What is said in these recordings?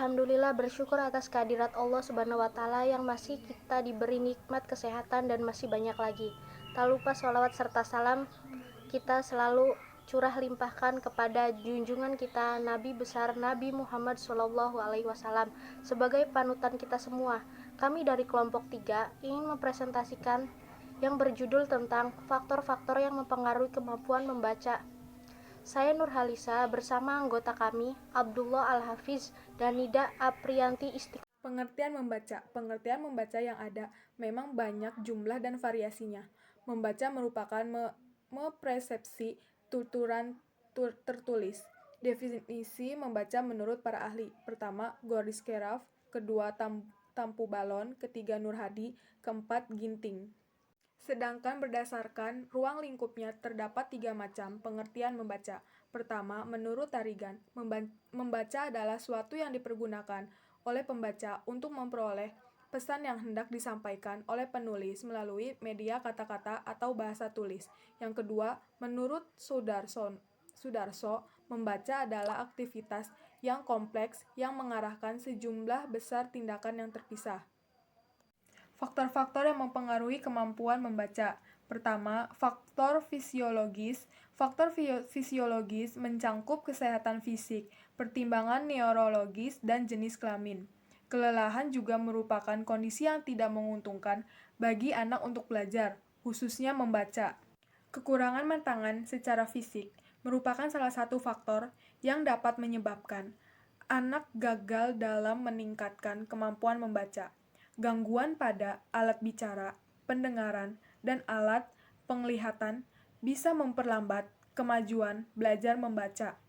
Alhamdulillah, bersyukur atas kehadirat Allah Subhanahu wa Ta'ala yang masih kita diberi nikmat kesehatan dan masih banyak lagi. Tak lupa sholawat serta salam kita selalu curah limpahkan kepada junjungan kita Nabi besar Nabi Muhammad SAW sebagai panutan kita semua. Kami dari kelompok 3 ingin mempresentasikan yang berjudul tentang faktor-faktor yang mempengaruhi kemampuan membaca. Saya Nurhalisa bersama anggota kami Abdullah Al-Hafiz dan Nida Aprianti Istiqomah. Pengertian membaca. Pengertian membaca yang ada memang banyak jumlah dan variasinya. Membaca merupakan mempersepsi tuturan tertulis. Definisi membaca menurut para ahli. Pertama, Goris Keraf. Kedua, Tampu Balon. Ketiga, Nur Hadi. Keempat, Ginting. Sedangkan berdasarkan ruang lingkupnya terdapat 3 macam pengertian membaca. Pertama, menurut Tarigan, membaca adalah suatu yang dipergunakan oleh pembaca untuk memperoleh pesan yang hendak disampaikan oleh penulis melalui media kata-kata atau bahasa tulis. Yang kedua, menurut Sudarso, membaca adalah aktivitas yang kompleks yang mengarahkan sejumlah besar tindakan yang terpisah. Faktor-faktor yang mempengaruhi kemampuan membaca. Pertama, faktor fisiologis. Faktor fisiologis mencangkup kesehatan fisik, pertimbangan neurologis, dan jenis kelamin. Kelelahan juga merupakan kondisi yang tidak menguntungkan bagi anak untuk belajar, khususnya membaca. Kekurangan mantangan secara fisik merupakan salah satu faktor yang dapat menyebabkan anak gagal dalam meningkatkan kemampuan membaca. Gangguan pada alat bicara, pendengaran, dan alat penglihatan bisa memperlambat kemajuan belajar membaca.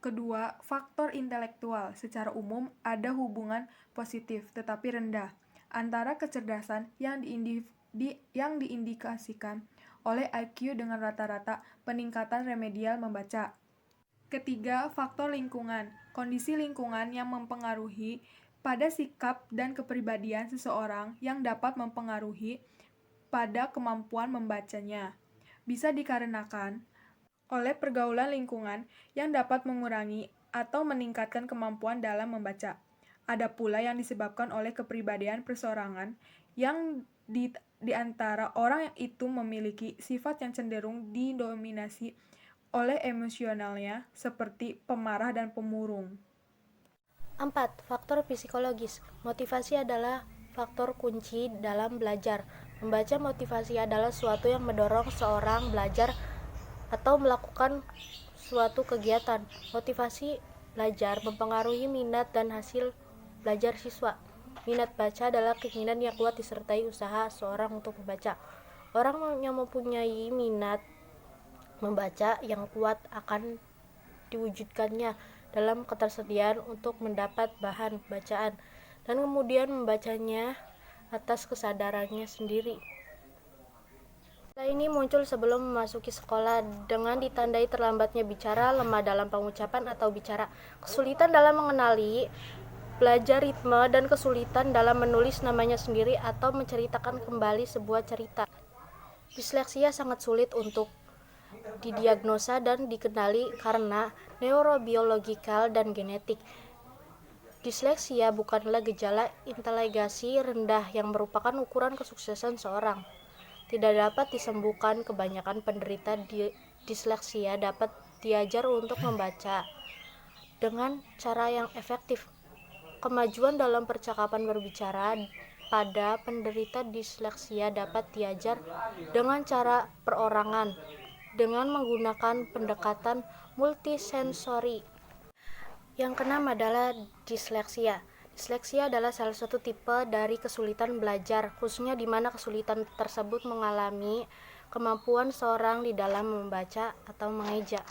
Kedua, faktor intelektual. Secara umum, ada hubungan positif tetapi rendah antara kecerdasan yang diindikasikan oleh IQ dengan rata-rata peningkatan remedial membaca. Ketiga, faktor lingkungan. Kondisi lingkungan yang mempengaruhi pada sikap dan kepribadian seseorang yang dapat mempengaruhi pada kemampuan membacanya. Bisa dikarenakan oleh pergaulan lingkungan yang dapat mengurangi atau meningkatkan kemampuan dalam membaca. Ada pula yang disebabkan oleh kepribadian perseorangan yang di antara orang yang itu memiliki sifat yang cenderung didominasi oleh emosionalnya seperti pemarah dan pemurung. 4. Faktor psikologis. Motivasi adalah faktor kunci dalam belajar. Membaca motivasi adalah sesuatu yang mendorong seorang belajar atau melakukan suatu kegiatan. Motivasi belajar mempengaruhi minat dan hasil belajar siswa. Minat baca adalah keinginan yang kuat disertai usaha seorang untuk membaca. Orang yang mempunyai minat membaca yang kuat akan diwujudkannya dalam ketersediaan untuk mendapat bahan bacaan dan kemudian membacanya atas kesadarannya sendiri. Istilah ini muncul sebelum memasuki sekolah dengan ditandai terlambatnya bicara, lemah dalam pengucapan atau bicara, kesulitan dalam mengenali, belajar ritme, dan kesulitan dalam menulis namanya sendiri atau menceritakan kembali sebuah cerita. Disleksia sangat sulit untuk didiagnosa dan dikenali karena neurobiologikal dan genetik. Disleksia bukanlah gejala inteligensi rendah yang merupakan ukuran kesuksesan seorang. Tidak dapat disembuhkan. Kebanyakan penderita disleksia dapat diajar untuk membaca dengan cara yang efektif. Kemajuan dalam percakapan berbicara pada penderita disleksia dapat diajar dengan cara perorangan dengan menggunakan pendekatan multisensori. Yang keenam adalah disleksia. Disleksia adalah salah satu tipe dari kesulitan belajar, khususnya di mana kesulitan tersebut mengalami kemampuan seorang di dalam membaca atau mengeja.